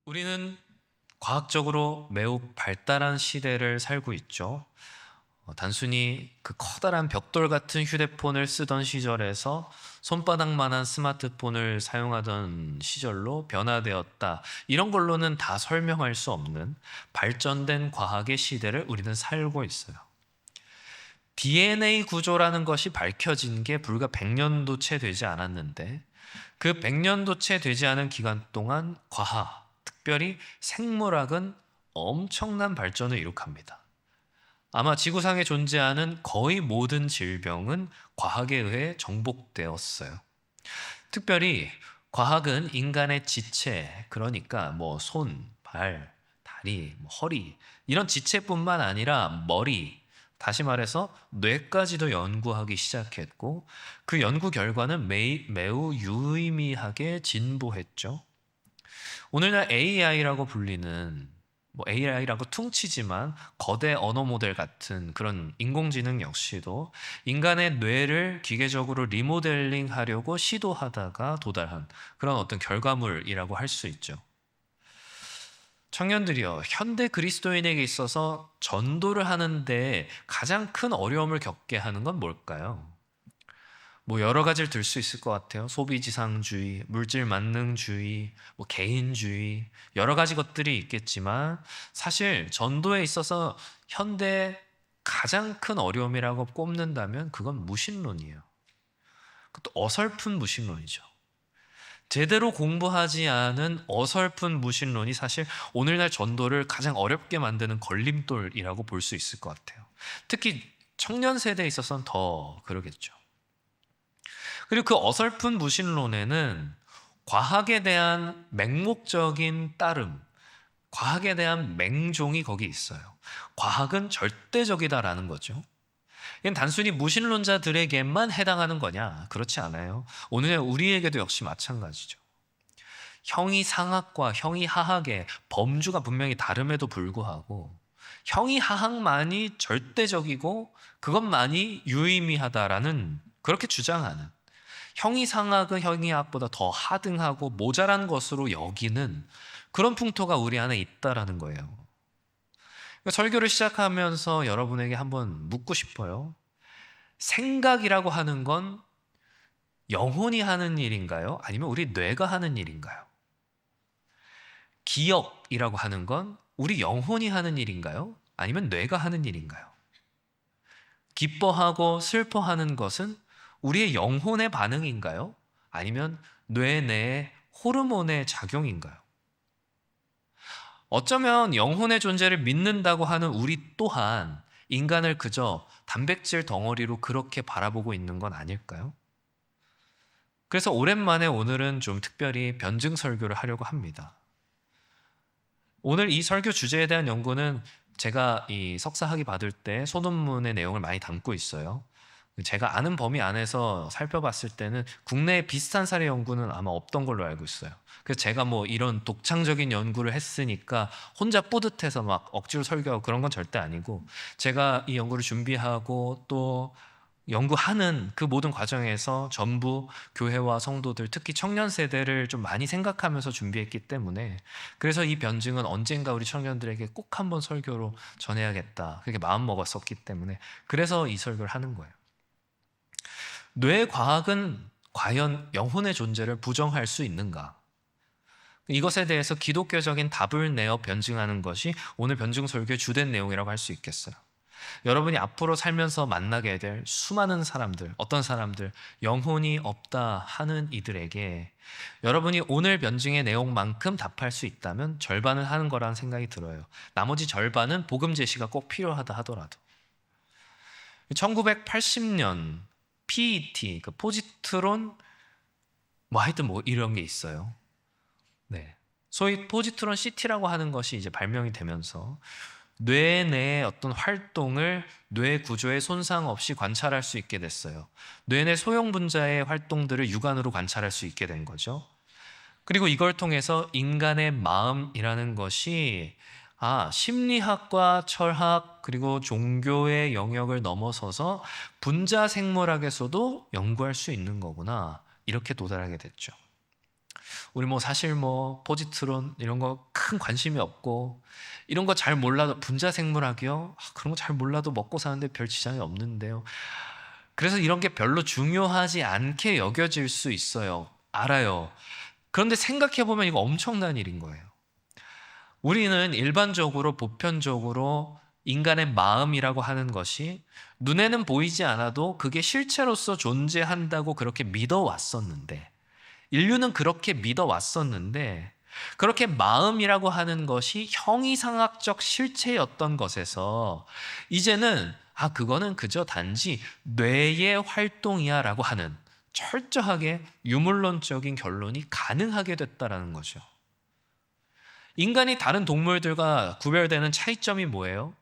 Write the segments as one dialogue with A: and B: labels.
A: 우리는 과학적으로 매우 발달한 시대를 살고 있죠. 단순히 그 커다란 벽돌 같은 휴대폰을 쓰던 시절에서 손바닥만한 스마트폰을 사용하던 시절로 변화되었다. 이런 걸로는 다 설명할 수 없는 발전된 과학의 시대를 우리는 살고 있어요. DNA 구조라는 것이 밝혀진 게 불과 100년도 채 되지 않았는데 그 100년도 채 되지 않은 기간 동안 과학, 특별히 생물학은 엄청난 발전을 이룩합니다. 아마 지구상에 존재하는 거의 모든 질병은 과학에 의해 정복되었어요. 특별히 과학은 인간의 지체, 그러니까 손, 발, 다리, 허리 이런 지체뿐만 아니라 머리, 다시 말해서 뇌까지도 연구하기 시작했고 그 연구 결과는 매우 유의미하게 진보했죠. 오늘날 AI라고 불리는 AI라고 퉁치지만 거대 언어 모델 같은 그런 인공지능 역시도 인간의 뇌를 기계적으로 리모델링 하려고 시도하다가 도달한 그런 어떤 결과물이라고 할 수 있죠. 청년들이요, 현대 그리스도인에게 있어서 전도를 하는데 가장 큰 어려움을 겪게 하는 건 뭘까요? 여러 가지를 들 수 있을 것 같아요. 소비지상주의, 물질 만능주의, 개인주의, 여러 가지 것들이 있겠지만 사실 전도에 있어서 현대 가장 큰 어려움이라고 꼽는다면 그건 무신론이에요. 그것도 어설픈 무신론이죠. 제대로 공부하지 않은 어설픈 무신론이 사실 오늘날 전도를 가장 어렵게 만드는 걸림돌이라고 볼 수 있을 것 같아요. 특히 청년 세대에 있어서는 더 그러겠죠. 그리고 그 어설픈 무신론에는 과학에 대한 맹목적인 따름, 과학에 대한 맹종이 거기 있어요. 과학은 절대적이다라는 거죠. 이건 단순히 무신론자들에게만 해당하는 거냐? 그렇지 않아요. 오늘 우리에게도 역시 마찬가지죠. 형이상학과 형이하학의 범주가 분명히 다름에도 불구하고 형이하학만이 절대적이고 그것만이 유의미하다라는 그렇게 주장하는 형이상학은 형이학보다 더 하등하고 모자란 것으로 여기는 그런 풍토가 우리 안에 있다라는 거예요. 그러니까 설교를 시작하면서 여러분에게 한번 묻고 싶어요. 생각이라고 하는 건 영혼이 하는 일인가요? 아니면 우리 뇌가 하는 일인가요? 기억이라고 하는 건 우리 영혼이 하는 일인가요? 아니면 뇌가 하는 일인가요? 기뻐하고 슬퍼하는 것은 우리의 영혼의 반응인가요? 아니면 뇌 내의 호르몬의 작용인가요? 어쩌면 영혼의 존재를 믿는다고 하는 우리 또한 인간을 그저 단백질 덩어리로 그렇게 바라보고 있는 건 아닐까요? 그래서 오랜만에 오늘은 좀 특별히 변증 설교를 하려고 합니다. 오늘 이 설교 주제에 대한 연구는 제가 이 석사 학위 받을 때 소논문의 내용을 많이 담고 있어요. 제가 아는 범위 안에서 살펴봤을 때는 국내에 비슷한 사례 연구는 아마 없던 걸로 알고 있어요. 그래서 제가 이런 독창적인 연구를 했으니까 혼자 뿌듯해서 막 억지로 설교하고 그런 건 절대 아니고 제가 이 연구를 준비하고 또 연구하는 그 모든 과정에서 전부 교회와 성도들, 특히 청년 세대를 좀 많이 생각하면서 준비했기 때문에 그래서 이 변증은 언젠가 우리 청년들에게 꼭 한번 설교로 전해야겠다 그렇게 마음먹었었기 때문에 그래서 이 설교를 하는 거예요. 뇌과학은 과연 영혼의 존재를 부정할 수 있는가? 이것에 대해서 기독교적인 답을 내어 변증하는 것이 오늘 변증 설교의 주된 내용이라고 할 수 있겠어요. 여러분이 앞으로 살면서 만나게 될 수많은 사람들, 어떤 사람들, 영혼이 없다 하는 이들에게 여러분이 오늘 변증의 내용만큼 답할 수 있다면 절반을 하는 거라는 생각이 들어요. 나머지 절반은 복음 제시가 꼭 필요하다 하더라도. 1980년 PET, 그 포지트론 하여튼 이런 게 있어요. 네. 소위 포지트론 CT라고 하는 것이 이제 발명이 되면서 뇌 내의 어떤 활동을 뇌 구조에 손상 없이 관찰할 수 있게 됐어요. 뇌 내 소형 분자의 활동들을 육안으로 관찰할 수 있게 된 거죠. 그리고 이걸 통해서 인간의 마음이라는 것이 심리학과 철학 그리고 종교의 영역을 넘어서서 분자 생물학에서도 연구할 수 있는 거구나 이렇게 도달하게 됐죠. 우리 사실 포지트론 이런 거 큰 관심이 없고 이런 거 잘 몰라도 분자생물학이요? 그런 거 잘 몰라도 먹고 사는데 별 지장이 없는데요. 그래서 이런 게 별로 중요하지 않게 여겨질 수 있어요. 알아요. 그런데 생각해보면 이거 엄청난 일인 거예요. 우리는 일반적으로 보편적으로 인간의 마음이라고 하는 것이 눈에는 보이지 않아도 그게 실체로서 존재한다고 그렇게 믿어왔었는데, 인류는 그렇게 믿어왔었는데, 그렇게 마음이라고 하는 것이 형이상학적 실체였던 것에서 이제는 그거는 그저 단지 뇌의 활동이야 라고 하는 철저하게 유물론적인 결론이 가능하게 됐다라는 거죠. 인간이 다른 동물들과 구별되는 차이점이 뭐예요?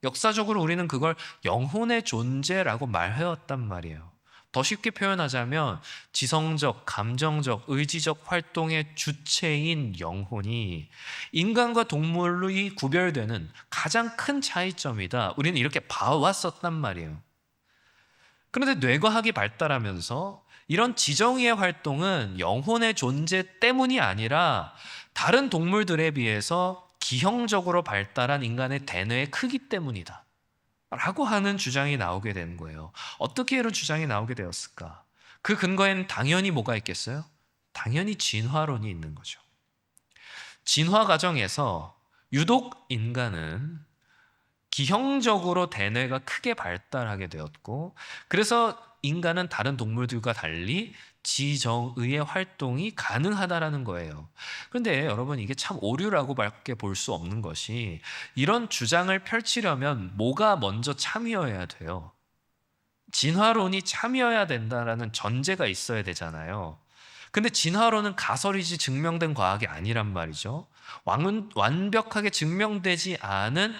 A: 역사적으로 우리는 그걸 영혼의 존재라고 말해왔단 말이에요. 더 쉽게 표현하자면 지성적, 감정적, 의지적 활동의 주체인 영혼이 인간과 동물이 구별되는 가장 큰 차이점이다. 우리는 이렇게 봐왔었단 말이에요. 그런데 뇌과학이 발달하면서 이런 지정의의 활동은 영혼의 존재 때문이 아니라 다른 동물들에 비해서 기형적으로 발달한 인간의 대뇌의 크기 때문이다 라고 하는 주장이 나오게 된 거예요. 어떻게 이런 주장이 나오게 되었을까? 그 근거에는 당연히 뭐가 있겠어요? 당연히 진화론이 있는 거죠. 진화 과정에서 유독 인간은 기형적으로 대뇌가 크게 발달하게 되었고, 그래서 인간은 다른 동물들과 달리 지정의의 활동이 가능하다라는 거예요. 그런데 여러분, 이게 참 오류라고밖에 볼 수 없는 것이, 이런 주장을 펼치려면 뭐가 먼저 참여해야 돼요? 진화론이 참여해야 된다라는 전제가 있어야 되잖아요. 근데 진화론은 가설이지 증명된 과학이 아니란 말이죠. 완벽하게 증명되지 않은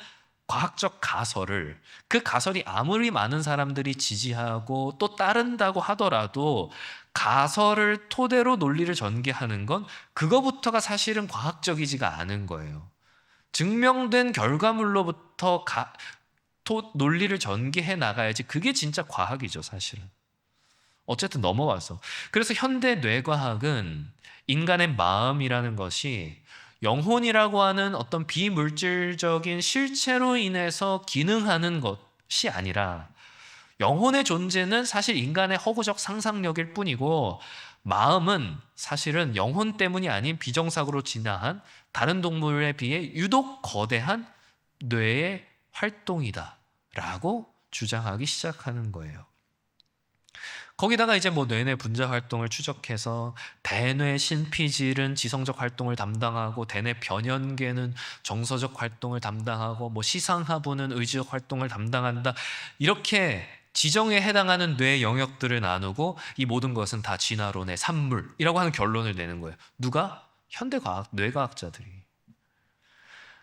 A: 과학적 가설을, 그 가설이 아무리 많은 사람들이 지지하고 또 따른다고 하더라도 가설을 토대로 논리를 전개하는 건 그거부터가 사실은 과학적이지가 않은 거예요. 증명된 결과물로부터 논리를 전개해 나가야지 그게 진짜 과학이죠, 사실은. 어쨌든 넘어와서. 그래서 현대 뇌과학은 인간의 마음이라는 것이 영혼이라고 하는 어떤 비물질적인 실체로 인해서 기능하는 것이 아니라, 영혼의 존재는 사실 인간의 허구적 상상력일 뿐이고, 마음은 사실은 영혼 때문이 아닌 비정상으로 진화한 다른 동물에 비해 유독 거대한 뇌의 활동이다 라고 주장하기 시작하는 거예요. 거기다가 이제 뭐 뇌내 분자 활동을 추적해서 대뇌 신피질은 지성적 활동을 담당하고, 대뇌 변연계는 정서적 활동을 담당하고, 뭐 시상하부는 의지적 활동을 담당한다, 이렇게 지정에 해당하는 뇌 영역들을 나누고 이 모든 것은 다 진화론의 산물이라고 하는 결론을 내는 거예요. 누가? 현대과학, 뇌과학자들이.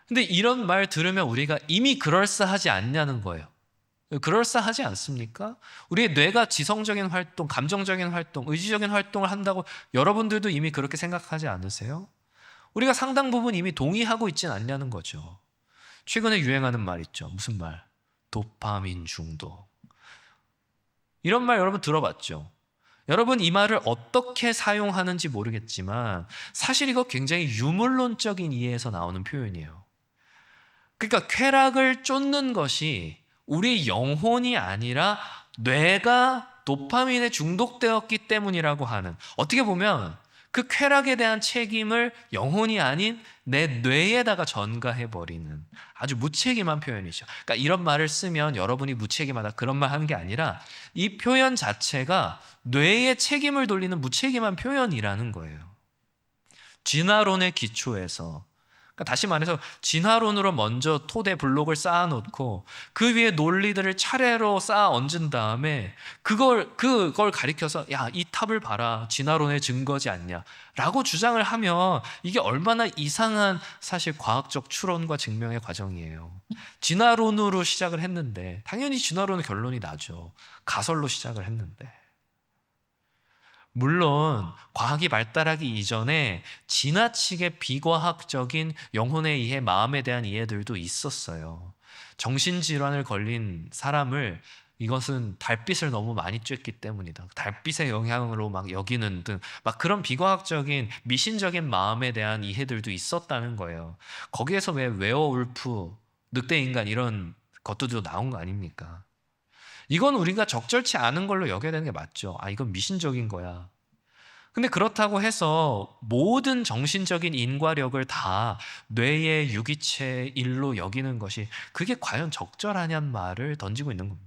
A: 근데 이런 말 들으면 우리가 이미 그럴싸하지 않냐는 거예요. 그럴싸하지 않습니까? 우리의 뇌가 지성적인 활동, 감정적인 활동, 의지적인 활동을 한다고 여러분들도 이미 그렇게 생각하지 않으세요? 우리가 상당 부분 이미 동의하고 있진 않냐는 거죠. 최근에 유행하는 말 있죠. 무슨 말? 도파민 중독. 이런 말 여러분 들어봤죠? 여러분 이 말을 어떻게 사용하는지 모르겠지만 사실 이거 굉장히 유물론적인 이해에서 나오는 표현이에요. 그러니까 쾌락을 쫓는 것이 우리 영혼이 아니라 뇌가 도파민에 중독되었기 때문이라고 하는, 어떻게 보면 그 쾌락에 대한 책임을 영혼이 아닌 내 뇌에다가 전가해버리는 아주 무책임한 표현이죠. 그러니까 이런 말을 쓰면 여러분이 무책임하다 그런 말 하는 게 아니라 이 표현 자체가 뇌에 책임을 돌리는 무책임한 표현이라는 거예요. 진화론의 기초에서, 그러니까 다시 말해서 진화론으로 먼저 토대 블록을 쌓아놓고 그 위에 논리들을 차례로 쌓아 얹은 다음에 그걸 가리켜서 야, 이 탑을 봐라, 진화론의 증거지 않냐 라고 주장을 하면 이게 얼마나 이상한 사실 과학적 추론과 증명의 과정이에요. 진화론으로 시작을 했는데 당연히 진화론의 결론이 나죠. 가설로 시작을 했는데. 물론 과학이 발달하기 이전에 지나치게 비과학적인 영혼에 의해 마음에 대한 이해들도 있었어요. 정신질환을 걸린 사람을 이것은 달빛을 너무 많이 쬐기 때문이다. 달빛의 영향으로 막 여기는 등 막 그런 비과학적인 미신적인 마음에 대한 이해들도 있었다는 거예요. 거기에서 왜 웨어울프, 늑대 인간 이런 것들도 나온 거 아닙니까? 이건 우리가 적절치 않은 걸로 여겨야 되는 게 맞죠. 아, 이건 미신적인 거야. 근데 그렇다고 해서 모든 정신적인 인과력을 다 뇌의 유기체 일로 여기는 것이 그게 과연 적절하냐는 말을 던지고 있는 겁니다.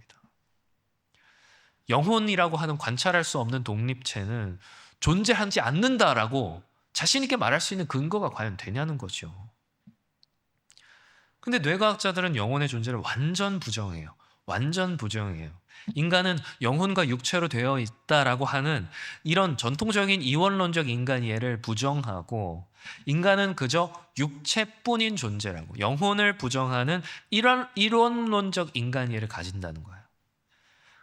A: 영혼이라고 하는 관찰할 수 없는 독립체는 존재하지 않는다라고 자신 있게 말할 수 있는 근거가 과연 되냐는 거죠. 근데 뇌과학자들은 영혼의 존재를 완전 부정해요. 완전 부정해요. 인간은 영혼과 육체로 되어 있다라고 하는 이런 전통적인 이원론적 인간 이해를 부정하고 인간은 그저 육체뿐인 존재라고 영혼을 부정하는 이런 이론론적 인간 이해를 가진다는 거예요.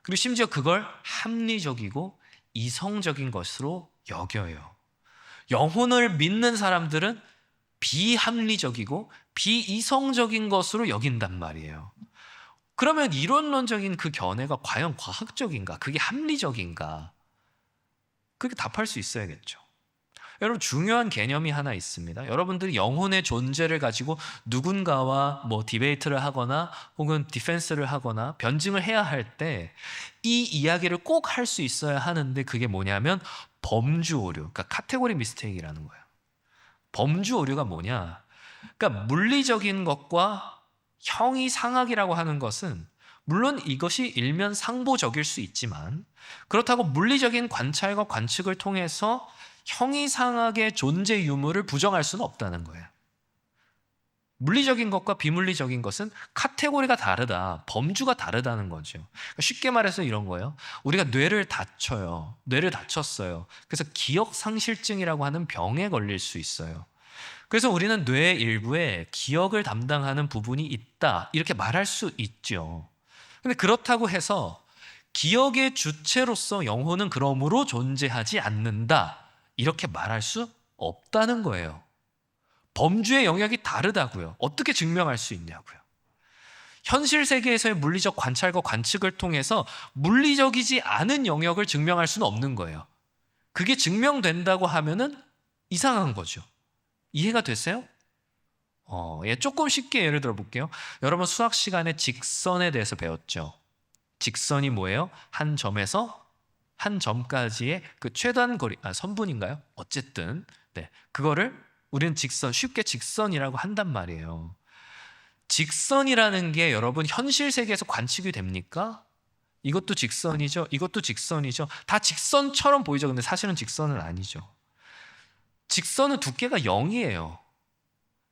A: 그리고 심지어 그걸 합리적이고 이성적인 것으로 여겨요. 영혼을 믿는 사람들은 비합리적이고 비이성적인 것으로 여긴단 말이에요. 그러면 이론론적인 그 견해가 과연 과학적인가? 그게 합리적인가? 그렇게 답할 수 있어야겠죠. 여러분, 중요한 개념이 하나 있습니다. 여러분들이 영혼의 존재를 가지고 누군가와 뭐 디베이트를 하거나 혹은 디펜스를 하거나 변증을 해야 할 때 이 이야기를 꼭 할 수 있어야 하는데 그게 뭐냐면 범주 오류, 그러니까 카테고리 미스테이크라는 거예요. 범주 오류가 뭐냐? 그러니까 물리적인 것과 형이상학이라고 하는 것은 물론 이것이 일면 상보적일 수 있지만 그렇다고 물리적인 관찰과 관측을 통해서 형이상학의 존재 유무를 부정할 수는 없다는 거예요. 물리적인 것과 비물리적인 것은 카테고리가 다르다, 범주가 다르다는 거죠. 쉽게 말해서 이런 거예요. 우리가 뇌를 다쳐요. 뇌를 다쳤어요. 그래서 기억상실증이라고 하는 병에 걸릴 수 있어요. 그래서 우리는 뇌의 일부에 기억을 담당하는 부분이 있다, 이렇게 말할 수 있죠. 근데 그렇다고 해서 기억의 주체로서 영혼은 그러므로 존재하지 않는다, 이렇게 말할 수 없다는 거예요. 범주의 영역이 다르다고요. 어떻게 증명할 수 있냐고요. 현실 세계에서의 물리적 관찰과 관측을 통해서 물리적이지 않은 영역을 증명할 수는 없는 거예요. 그게 증명된다고 하면은 이상한 거죠. 이해가 됐어요? 조금 쉽게 예를 들어 볼게요. 여러분 수학 시간에 직선에 대해서 배웠죠. 직선이 뭐예요? 한 점에서 한 점까지의 그 최단 거리, 선분인가요? 어쨌든 네, 그거를 우리는 직선, 쉽게 직선이라고 한단 말이에요. 직선이라는 게 여러분 현실 세계에서 관측이 됩니까? 이것도 직선이죠. 이것도 직선이죠. 다 직선처럼 보이죠. 근데 사실은 직선은 아니죠. 직선은 두께가 0이에요.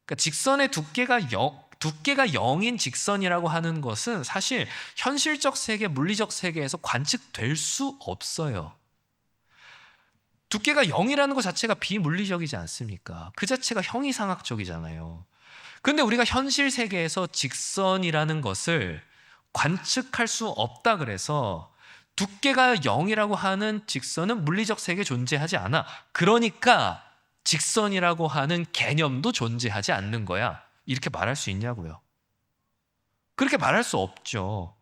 A: 그러니까 직선의 두께가 0인 직선이라고 하는 것은 사실 현실적 세계, 물리적 세계에서 관측될 수 없어요. 두께가 0이라는 것 자체가 비물리적이지 않습니까? 그 자체가 형이상학적이잖아요. 그런데 우리가 현실 세계에서 직선이라는 것을 관측할 수 없다 그래서 두께가 0이라고 하는 직선은 물리적 세계에 존재하지 않아. 그러니까 직선이라고 하는 개념도 존재하지 않는 거야. 이렇게 말할 수 있냐고요. 그렇게 말할 수 없죠.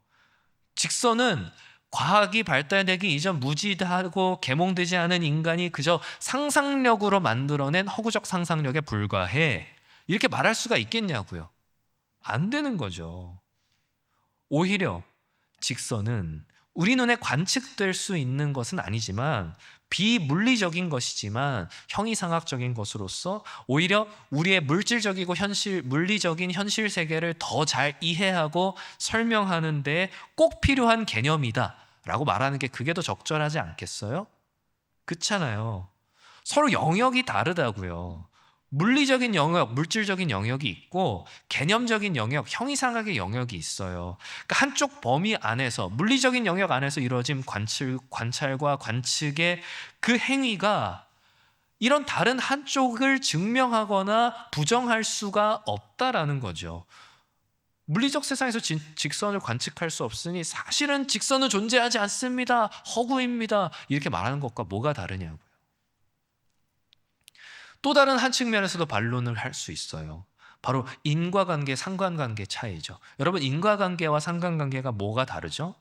A: 직선은 과학이 발달되기 이전 무지하고 계몽되지 않은 인간이 그저 상상력으로 만들어낸 허구적 상상력에 불과해. 이렇게 말할 수가 있겠냐고요. 안 되는 거죠. 오히려 직선은 우리 눈에 관측될 수 있는 것은 아니지만 비물리적인 것이지만 형이상학적인 것으로서 오히려 우리의 물질적이고 물리적인 현실 세계를 더 잘 이해하고 설명하는 데 꼭 필요한 개념이다 라고 말하는 게 그게 더 적절하지 않겠어요? 그렇잖아요. 서로 영역이 다르다고요. 물리적인 영역, 물질적인 영역이 있고 개념적인 영역, 형이상학의 영역이 있어요. 그러니까 한쪽 범위 안에서 물리적인 영역 안에서 이루어진 관찰과 관측의 그 행위가 이런 다른 한쪽을 증명하거나 부정할 수가 없다라는 거죠. 물리적 세상에서 직선을 관측할 수 없으니 사실은 직선은 존재하지 않습니다. 허구입니다. 이렇게 말하는 것과 뭐가 다르냐고요. 또 다른 한 측면에서도 반론을 할 수 있어요. 바로 인과관계, 상관관계 차이죠. 여러분 인과관계와 상관관계가 뭐가 다르죠?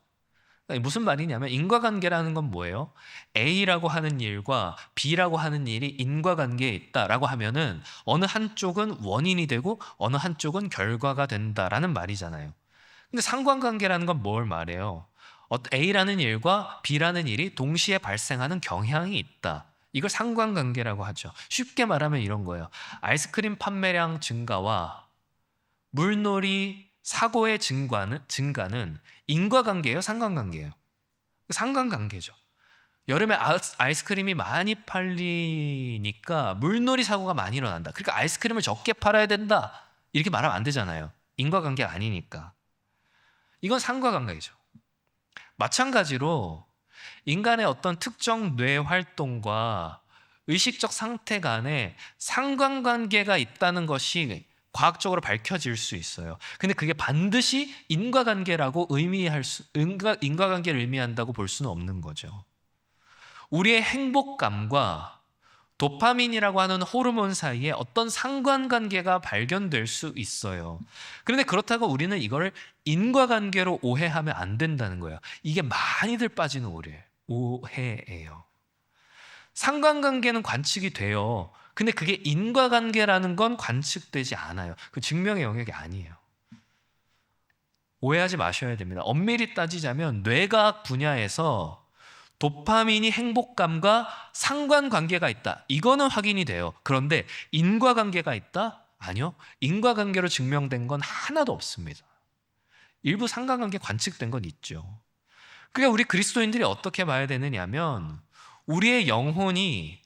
A: 무슨 말이냐면 인과관계라는 건 뭐예요? A라고 하는 일과 B라고 하는 일이 인과관계에 있다라고 하면은 어느 한쪽은 원인이 되고 어느 한쪽은 결과가 된다라는 말이잖아요. 근데 상관관계라는 건 뭘 말해요? A라는 일과 B라는 일이 동시에 발생하는 경향이 있다. 이걸 상관관계라고 하죠. 쉽게 말하면 이런 거예요. 아이스크림 판매량 증가와 물놀이 사고의 증가는 인과관계예요, 상관관계예요? 상관관계죠. 여름에 아이스크림이 많이 팔리니까 물놀이 사고가 많이 일어난다. 그러니까 아이스크림을 적게 팔아야 된다. 이렇게 말하면 안 되잖아요. 인과관계가 아니니까. 이건 상관관계죠. 마찬가지로 인간의 어떤 특정 뇌 활동과 의식적 상태 간에 상관관계가 있다는 것이 과학적으로 밝혀질 수 있어요. 근데 그게 반드시 인과관계를 의미한다고 볼 수는 없는 거죠. 우리의 행복감과 도파민이라고 하는 호르몬 사이에 어떤 상관관계가 발견될 수 있어요. 그런데 그렇다고 우리는 이걸 인과관계로 오해하면 안 된다는 거예요. 이게 많이들 빠지는 오해예요. 상관관계는 관측이 돼요. 근데 그게 인과관계라는 건 관측되지 않아요. 그 증명의 영역이 아니에요. 오해하지 마셔야 됩니다. 엄밀히 따지자면 뇌과학 분야에서 도파민이 행복감과 상관관계가 있다. 이거는 확인이 돼요. 그런데 인과관계가 있다? 아니요. 인과관계로 증명된 건 하나도 없습니다. 일부 상관관계 관측된 건 있죠. 그러니까 우리 그리스도인들이 어떻게 봐야 되느냐면 우리의 영혼이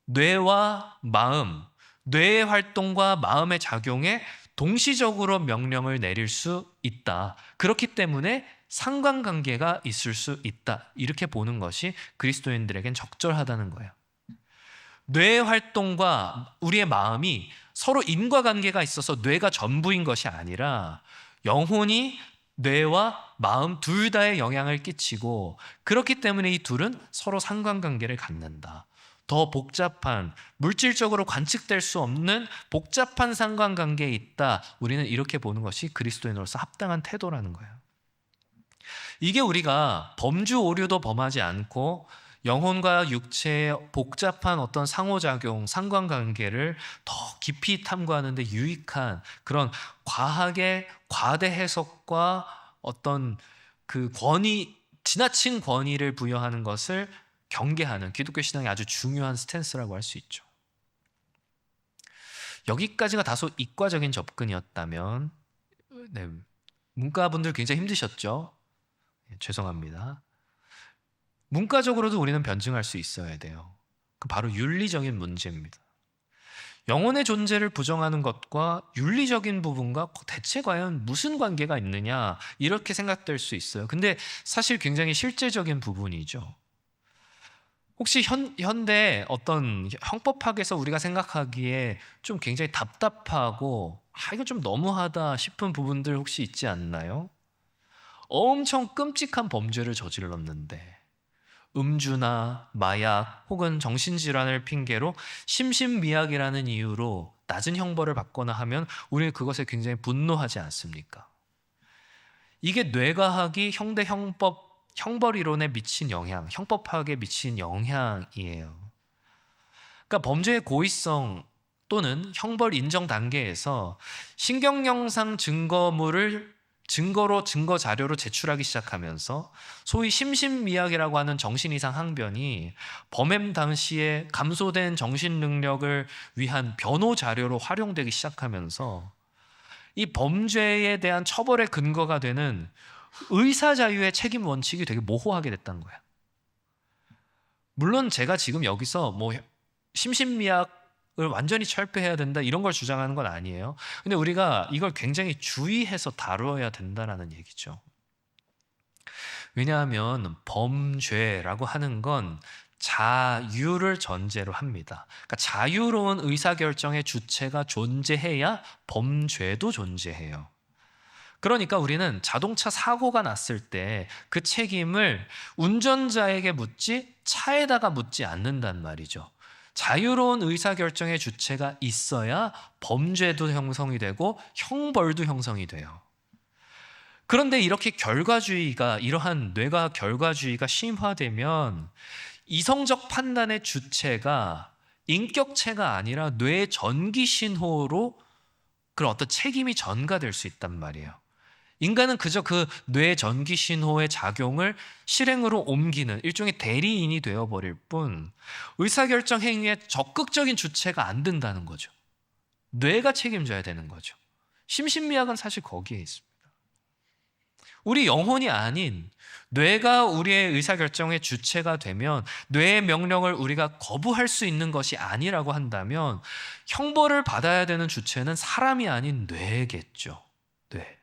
A: 뇌와 마음, 뇌의 활동과 마음의 작용에 동시적으로 명령을 내릴 수 있다. 그렇기 때문에 상관관계가 있을 수 있다. 이렇게 보는 것이 그리스도인들에겐 적절하다는 거예요. 뇌의 활동과 우리의 마음이 서로 인과관계가 있어서 뇌가 전부인 것이 아니라 영혼이 뇌와 마음 둘 다에 영향을 끼치고 그렇기 때문에 이 둘은 서로 상관관계를 갖는다. 더 복잡한, 물질적으로 관측될 수 없는 복잡한 상관관계에 있다. 우리는 이렇게 보는 것이 그리스도인으로서 합당한 태도라는 거예요. 이게 우리가 범주 오류도 범하지 않고 영혼과 육체의 복잡한 어떤 상호작용, 상관관계를 더 깊이 탐구하는 데 유익한 그런 과학의 과대 해석과 어떤 그 지나친 권위를 부여하는 것을 경계하는 기독교 신앙의 아주 중요한 스탠스라고 할 수 있죠. 여기까지가 다소 이과적인 접근이었다면 문과분들 굉장히 힘드셨죠? 죄송합니다. 문과적으로도 우리는 변증할 수 있어야 돼요. 그 바로 윤리적인 문제입니다. 영혼의 존재를 부정하는 것과 윤리적인 부분과 대체 과연 무슨 관계가 있느냐 이렇게 생각될 수 있어요. 근데 사실 굉장히 실제적인 부분이죠. 혹시 현대 어떤 형법학에서 우리가 생각하기에 좀 굉장히 답답하고 이거 좀 너무하다 싶은 부분들 혹시 있지 않나요? 엄청 끔찍한 범죄를 저질렀는데 음주나 마약 혹은 정신질환을 핑계로 심신미약이라는 이유로 낮은 형벌을 받거나 하면 우리는 그것에 굉장히 분노하지 않습니까? 이게 뇌과학이 현대 형벌 이론에 미친 영향, 형법학에 미친 영향이에요. 그러니까 범죄의 고의성 또는 형벌 인정 단계에서 신경영상 증거로 증거 자료로 제출하기 시작하면서 소위 심신미약이라고 하는 정신이상 항변이 범행 당시에 감소된 정신 능력을 위한 변호 자료로 활용되기 시작하면서 이 범죄에 대한 처벌의 근거가 되는 의사 자유의 책임 원칙이 되게 모호하게 됐다는 거야. 물론 제가 지금 여기서 심신미약을 완전히 철폐해야 된다 이런 걸 주장하는 건 아니에요. 근데 우리가 이걸 굉장히 주의해서 다루어야 된다는 얘기죠. 왜냐하면 범죄라고 하는 건 자유를 전제로 합니다. 그러니까 자유로운 의사결정의 주체가 존재해야 범죄도 존재해요. 그러니까 우리는 자동차 사고가 났을 때 그 책임을 운전자에게 묻지 차에다가 묻지 않는단 말이죠. 자유로운 의사결정의 주체가 있어야 범죄도 형성이 되고 형벌도 형성이 돼요. 그런데 이렇게 이러한 뇌가 결과주의가 심화되면 이성적 판단의 주체가 인격체가 아니라 뇌 전기 신호로 그런 어떤 책임이 전가될 수 있단 말이에요. 인간은 그저 그 뇌 전기 신호의 작용을 실행으로 옮기는 일종의 대리인이 되어버릴 뿐 의사결정 행위에 적극적인 주체가 안 된다는 거죠. 뇌가 책임져야 되는 거죠. 심신미약은 사실 거기에 있습니다. 우리 영혼이 아닌 뇌가 우리의 의사결정의 주체가 되면 뇌의 명령을 우리가 거부할 수 있는 것이 아니라고 한다면 형벌을 받아야 되는 주체는 사람이 아닌 뇌겠죠. 뇌.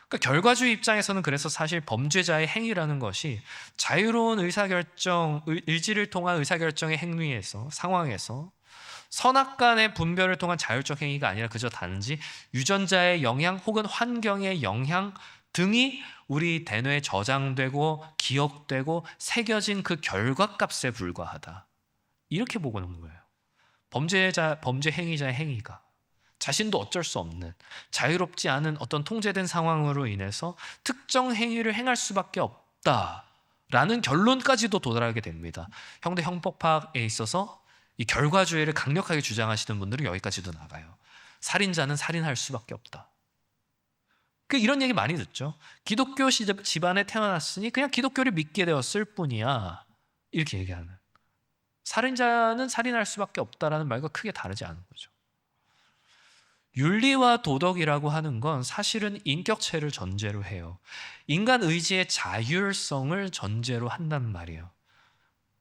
A: 그러니까 결과주의 입장에서는 그래서 사실 범죄자의 행위라는 것이 자유로운 의지를 통한 의사결정의 행위에서 상황에서 선악간의 분별을 통한 자율적 행위가 아니라 그저 단지 유전자의 영향 혹은 환경의 영향 등이 우리 대뇌에 저장되고 기억되고 새겨진 그 결과값에 불과하다. 이렇게 보고는 거예요. 범죄 행위자의 행위가 자신도 어쩔 수 없는 자유롭지 않은 어떤 통제된 상황으로 인해서 특정 행위를 행할 수밖에 없다라는 결론까지도 도달하게 됩니다. 형대 형법학에 있어서 이 결과주의를 강력하게 주장하시는 분들은 여기까지도 나가요. 살인자는 살인할 수밖에 없다. 이런 얘기 많이 듣죠. 기독교 집안에 태어났으니 그냥 기독교를 믿게 되었을 뿐이야. 이렇게 얘기하는. 살인자는 살인할 수밖에 없다라는 말과 크게 다르지 않은 거죠. 윤리와 도덕이라고 하는 건 사실은 인격체를 전제로 해요. 인간 의지의 자율성을 전제로 한단 말이에요.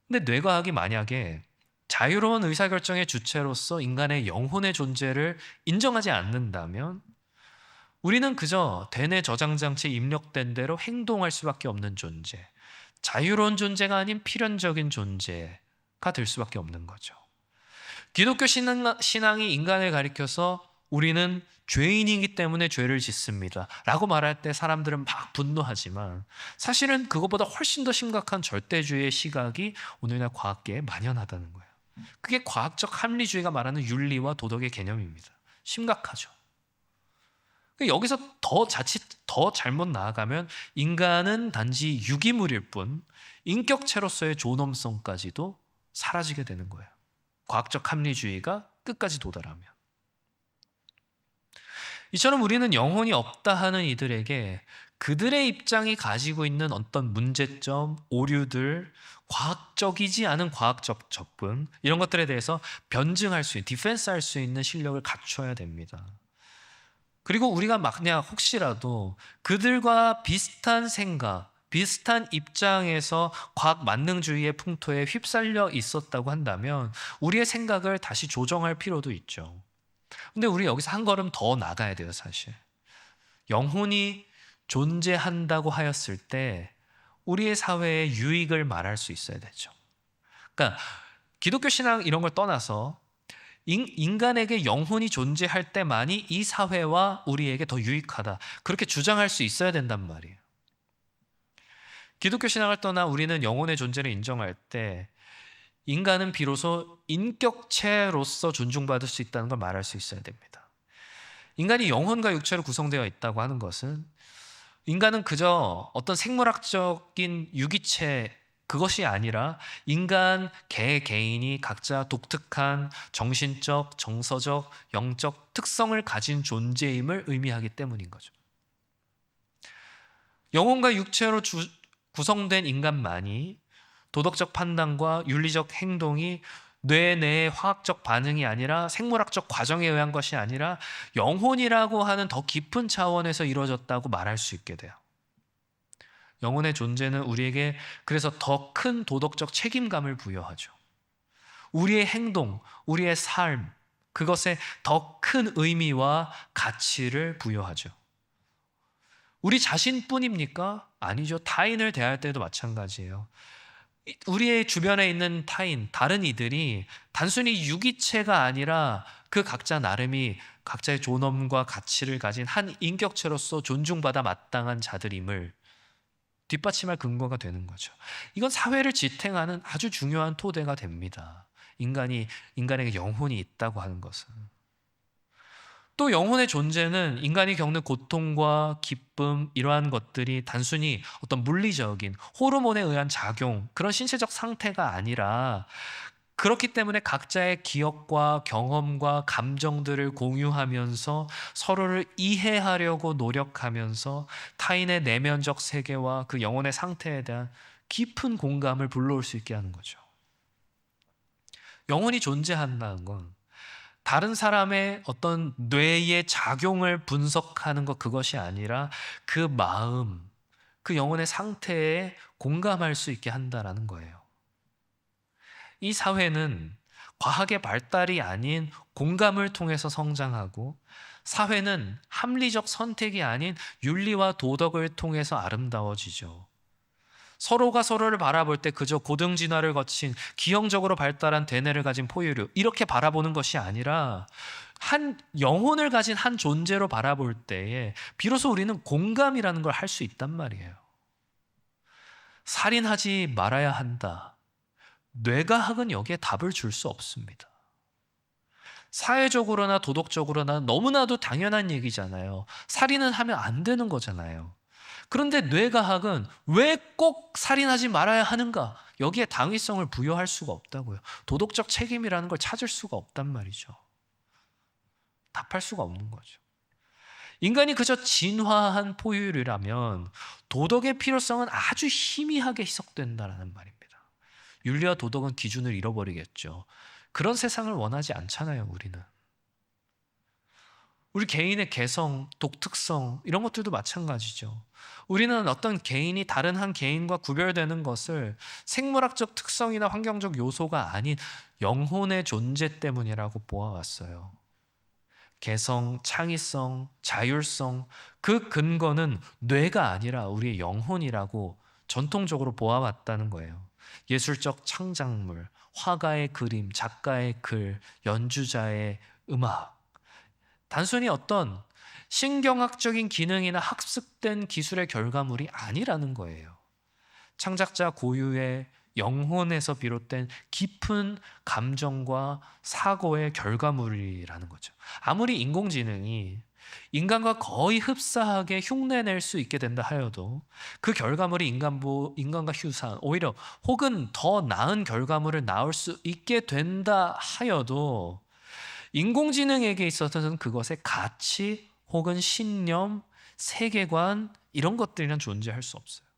A: 근데 뇌과학이 만약에 자유로운 의사결정의 주체로서 인간의 영혼의 존재를 인정하지 않는다면 우리는 그저 대뇌 저장장치에 입력된 대로 행동할 수밖에 없는 존재, 자유로운 존재가 아닌 필연적인 존재가 될 수밖에 없는 거죠. 기독교 신앙이 인간을 가리켜서 우리는 죄인이기 때문에 죄를 짓습니다 라고 말할 때 사람들은 막 분노하지만 사실은 그것보다 훨씬 더 심각한 절대주의의 시각이 오늘날 과학계에 만연하다는 거예요. 그게 과학적 합리주의가 말하는 윤리와 도덕의 개념입니다. 심각하죠. 여기서 더 잘못 나아가면 인간은 단지 유기물일 뿐 인격체로서의 존엄성까지도 사라지게 되는 거예요. 과학적 합리주의가 끝까지 도달하면. 이처럼 우리는 영혼이 없다 하는 이들에게 그들의 입장이 가지고 있는 어떤 문제점, 오류들, 과학적이지 않은 과학적 접근 이런 것들에 대해서 변증할 수 있는, 디펜스할 수 있는 실력을 갖춰야 됩니다. 그리고 우리가 만약 혹시라도 그들과 비슷한 생각, 비슷한 입장에서 과학 만능주의의 풍토에 휩쓸려 있었다고 한다면 우리의 생각을 다시 조정할 필요도 있죠. 근데 우리 여기서 한 걸음 더 나가야 돼요, 사실. 영혼이 존재한다고 하였을 때 우리의 사회의 유익을 말할 수 있어야 되죠. 그러니까 기독교 신앙 이런 걸 떠나서 인간에게 영혼이 존재할 때만이 이 사회와 우리에게 더 유익하다. 그렇게 주장할 수 있어야 된단 말이에요. 기독교 신앙을 떠나 우리는 영혼의 존재를 인정할 때 인간은 비로소 인격체로서 존중받을 수 있다는 걸 말할 수 있어야 됩니다. 인간이 영혼과 육체로 구성되어 있다고 하는 것은 인간은 그저 어떤 생물학적인 유기체 그것이 아니라 인간 개개인이 각자 독특한 정신적, 정서적, 영적 특성을 가진 존재임을 의미하기 때문인 거죠. 영혼과 육체로 구성된 인간만이 도덕적 판단과 윤리적 행동이 뇌 내의 화학적 반응이 아니라 생물학적 과정에 의한 것이 아니라 영혼이라고 하는 더 깊은 차원에서 이루어졌다고 말할 수 있게 돼요. 영혼의 존재는 우리에게 그래서 더 큰 도덕적 책임감을 부여하죠. 우리의 행동, 우리의 삶, 그것에 더 큰 의미와 가치를 부여하죠. 우리 자신뿐입니까? 아니죠. 타인을 대할 때도 마찬가지예요. 우리의 주변에 있는 타인, 다른 이들이 단순히 유기체가 아니라 그 각자 나름이 각자의 존엄과 가치를 가진 한 인격체로서 존중받아 마땅한 자들임을 뒷받침할 근거가 되는 거죠. 이건 사회를 지탱하는 아주 중요한 토대가 됩니다. 인간에게 영혼이 있다고 하는 것은. 또 영혼의 존재는 인간이 겪는 고통과 기쁨, 이러한 것들이 단순히 어떤 물리적인 호르몬에 의한 작용, 그런 신체적 상태가 아니라, 그렇기 때문에 각자의 기억과 경험과 감정들을 공유하면서 서로를 이해하려고 노력하면서 타인의 내면적 세계와 그 영혼의 상태에 대한 깊은 공감을 불러올 수 있게 하는 거죠. 영혼이 존재한다는 건 다른 사람의 어떤 뇌의 작용을 분석하는 것, 그것이 아니라 그 마음, 그 영혼의 상태에 공감할 수 있게 한다라는 거예요. 이 사회는 과학의 발달이 아닌 공감을 통해서 성장하고, 사회는 합리적 선택이 아닌 윤리와 도덕을 통해서 아름다워지죠. 서로가 서로를 바라볼 때 그저 고등진화를 거친 기형적으로 발달한 대뇌를 가진 포유류, 이렇게 바라보는 것이 아니라 한 영혼을 가진 한 존재로 바라볼 때에 비로소 우리는 공감이라는 걸 할 수 있단 말이에요. 살인하지 말아야 한다. 뇌과학은 여기에 답을 줄 수 없습니다. 사회적으로나 도덕적으로나 너무나도 당연한 얘기잖아요. 살인은 하면 안 되는 거잖아요. 그런데 뇌과학은 왜 꼭 살인하지 말아야 하는가? 여기에 당위성을 부여할 수가 없다고요. 도덕적 책임이라는 걸 찾을 수가 없단 말이죠. 답할 수가 없는 거죠. 인간이 그저 진화한 포유류라면 도덕의 필요성은 아주 희미하게 희석된다는 말입니다. 윤리와 도덕은 기준을 잃어버리겠죠. 그런 세상을 원하지 않잖아요, 우리는. 우리 개인의 개성, 독특성, 이런 것들도 마찬가지죠. 우리는 어떤 개인이 다른 한 개인과 구별되는 것을 생물학적 특성이나 환경적 요소가 아닌 영혼의 존재 때문이라고 보아왔어요. 개성, 창의성, 자율성, 그 근거는 뇌가 아니라 우리의 영혼이라고 전통적으로 보아왔다는 거예요. 예술적 창작물, 화가의 그림, 작가의 글, 연주자의 음악, 단순히 어떤 신경학적인 기능이나 학습된 기술의 결과물이 아니라는 거예요. 창작자 고유의 영혼에서 비롯된 깊은 감정과 사고의 결과물이라는 거죠. 아무리 인공지능이 인간과 거의 흡사하게 흉내낼 수 있게 된다 하여도 그 결과물이 인간과 유사한, 오히려 혹은 더 나은 결과물을 낳을 수 있게 된다 하여도 인공지능에게 있어서는 그것의 가치 혹은 신념, 세계관, 이런 것들이란 존재할 수 없어요.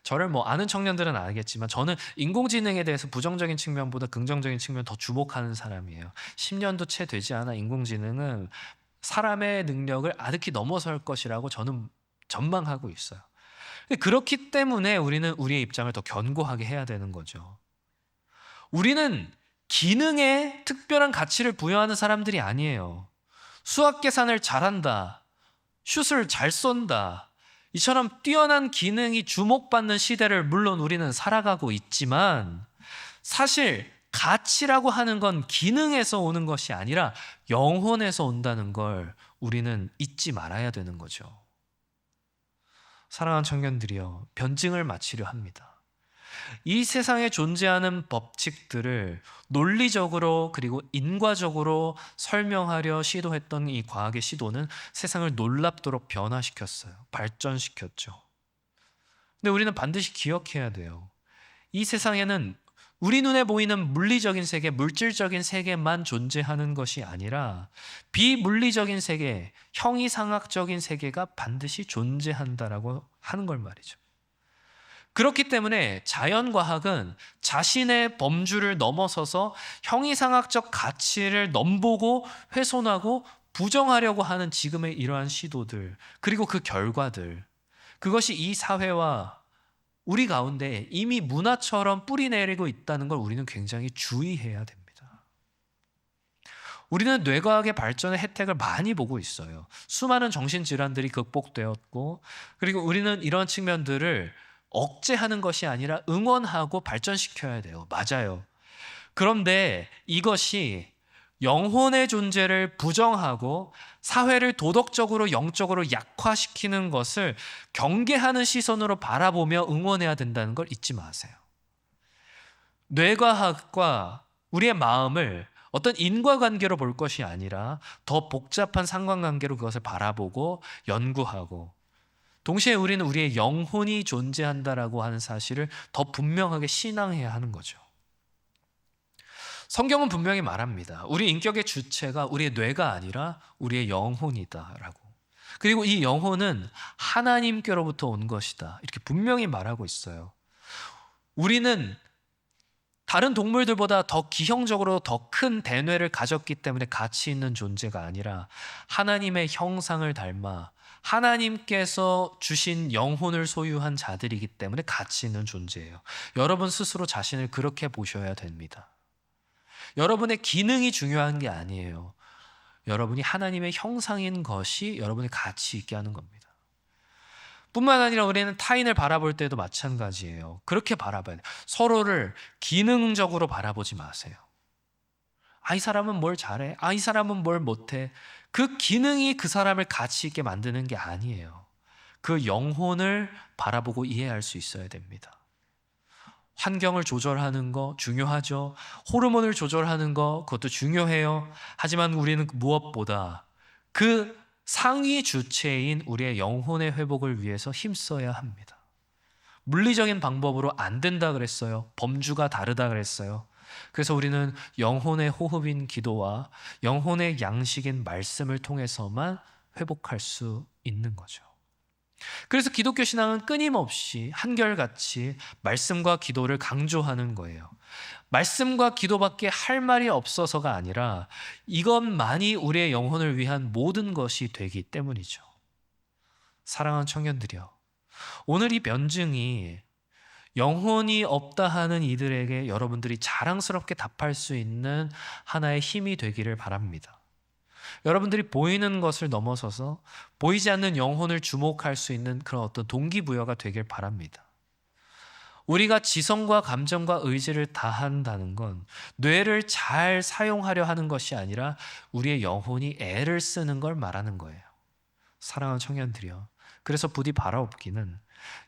A: 저를 아는 청년들은 알겠지만 저는 인공지능에 대해서 부정적인 측면보다 긍정적인 측면 더 주목하는 사람이에요. 10년도 채 되지 않아 인공지능은 사람의 능력을 아득히 넘어설 것이라고 저는 전망하고 있어요. 그렇기 때문에 우리는 우리의 입장을 더 견고하게 해야 되는 거죠. 우리는 기능에 특별한 가치를 부여하는 사람들이 아니에요. 수학 계산을 잘한다, 슛을 잘 쏜다, 이처럼 뛰어난 기능이 주목받는 시대를 물론 우리는 살아가고 있지만, 사실 가치라고 하는 건 기능에서 오는 것이 아니라 영혼에서 온다는 걸 우리는 잊지 말아야 되는 거죠. 사랑하는 청년들이여, 변증을 마치려 합니다. 이 세상에 존재하는 법칙들을 논리적으로 그리고 인과적으로 설명하려 시도했던 이 과학의 시도는 세상을 놀랍도록 변화시켰어요. 발전시켰죠. 근데 우리는 반드시 기억해야 돼요. 이 세상에는 우리 눈에 보이는 물리적인 세계, 물질적인 세계만 존재하는 것이 아니라 비물리적인 세계, 형이상학적인 세계가 반드시 존재한다라고 하는 걸 말이죠. 그렇기 때문에 자연과학은 자신의 범주를 넘어서서 형이상학적 가치를 넘보고 훼손하고 부정하려고 하는 지금의 이러한 시도들, 그리고 그 결과들, 그것이 이 사회와 우리 가운데 이미 문화처럼 뿌리내리고 있다는 걸 우리는 굉장히 주의해야 됩니다. 우리는 뇌과학의 발전의 혜택을 많이 보고 있어요. 수많은 정신질환들이 극복되었고, 그리고 우리는 이런 측면들을 억제하는 것이 아니라 응원하고 발전시켜야 돼요. 맞아요. 그런데 이것이 영혼의 존재를 부정하고 사회를 도덕적으로 영적으로 약화시키는 것을 경계하는 시선으로 바라보며 응원해야 된다는 걸 잊지 마세요. 뇌과학과 우리의 마음을 어떤 인과관계로 볼 것이 아니라 더 복잡한 상관관계로 그것을 바라보고 연구하고, 동시에 우리는 우리의 영혼이 존재한다라고 하는 사실을 더 분명하게 신앙해야 하는 거죠. 성경은 분명히 말합니다. 우리 인격의 주체가 우리의 뇌가 아니라 우리의 영혼이다라고. 그리고 이 영혼은 하나님께로부터 온 것이다, 이렇게 분명히 말하고 있어요. 우리는 다른 동물들보다 더 기형적으로 더 큰 대뇌를 가졌기 때문에 가치 있는 존재가 아니라 하나님의 형상을 닮아 하나님께서 주신 영혼을 소유한 자들이기 때문에 가치 있는 존재예요. 여러분 스스로 자신을 그렇게 보셔야 됩니다. 여러분의 기능이 중요한 게 아니에요. 여러분이 하나님의 형상인 것이 여러분의 가치 있게 하는 겁니다. 뿐만 아니라 우리는 타인을 바라볼 때도 마찬가지예요. 그렇게 바라봐야 돼요. 서로를 기능적으로 바라보지 마세요. 이 사람은 뭘 잘해? 이 사람은 뭘 못해? 그 기능이 그 사람을 가치 있게 만드는 게 아니에요. 그 영혼을 바라보고 이해할 수 있어야 됩니다. 환경을 조절하는 거 중요하죠. 호르몬을 조절하는 거, 그것도 중요해요. 하지만 우리는 무엇보다 그 상위 주체인 우리의 영혼의 회복을 위해서 힘써야 합니다. 물리적인 방법으로 안 된다 그랬어요. 범주가 다르다 그랬어요. 그래서 우리는 영혼의 호흡인 기도와 영혼의 양식인 말씀을 통해서만 회복할 수 있는 거죠. 그래서 기독교 신앙은 끊임없이 한결같이 말씀과 기도를 강조하는 거예요. 말씀과 기도밖에 할 말이 없어서가 아니라 이것만이 우리의 영혼을 위한 모든 것이 되기 때문이죠. 사랑하는 청년들이여, 오늘 이 면증이 영혼이 없다 하는 이들에게 여러분들이 자랑스럽게 답할 수 있는 하나의 힘이 되기를 바랍니다. 여러분들이 보이는 것을 넘어서서 보이지 않는 영혼을 주목할 수 있는 그런 어떤 동기부여가 되길 바랍니다. 우리가 지성과 감정과 의지를 다한다는 건 뇌를 잘 사용하려 하는 것이 아니라 우리의 영혼이 애를 쓰는 걸 말하는 거예요. 사랑하는 청년들이여, 그래서 부디 바라옵기는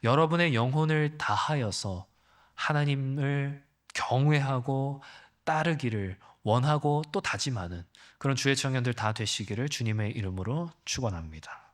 A: 여러분의 영혼을 다하여서 하나님을 경외하고 따르기를 원하고 또 다짐하는 그런 주의 청년들 다 되시기를 주님의 이름으로 축원합니다.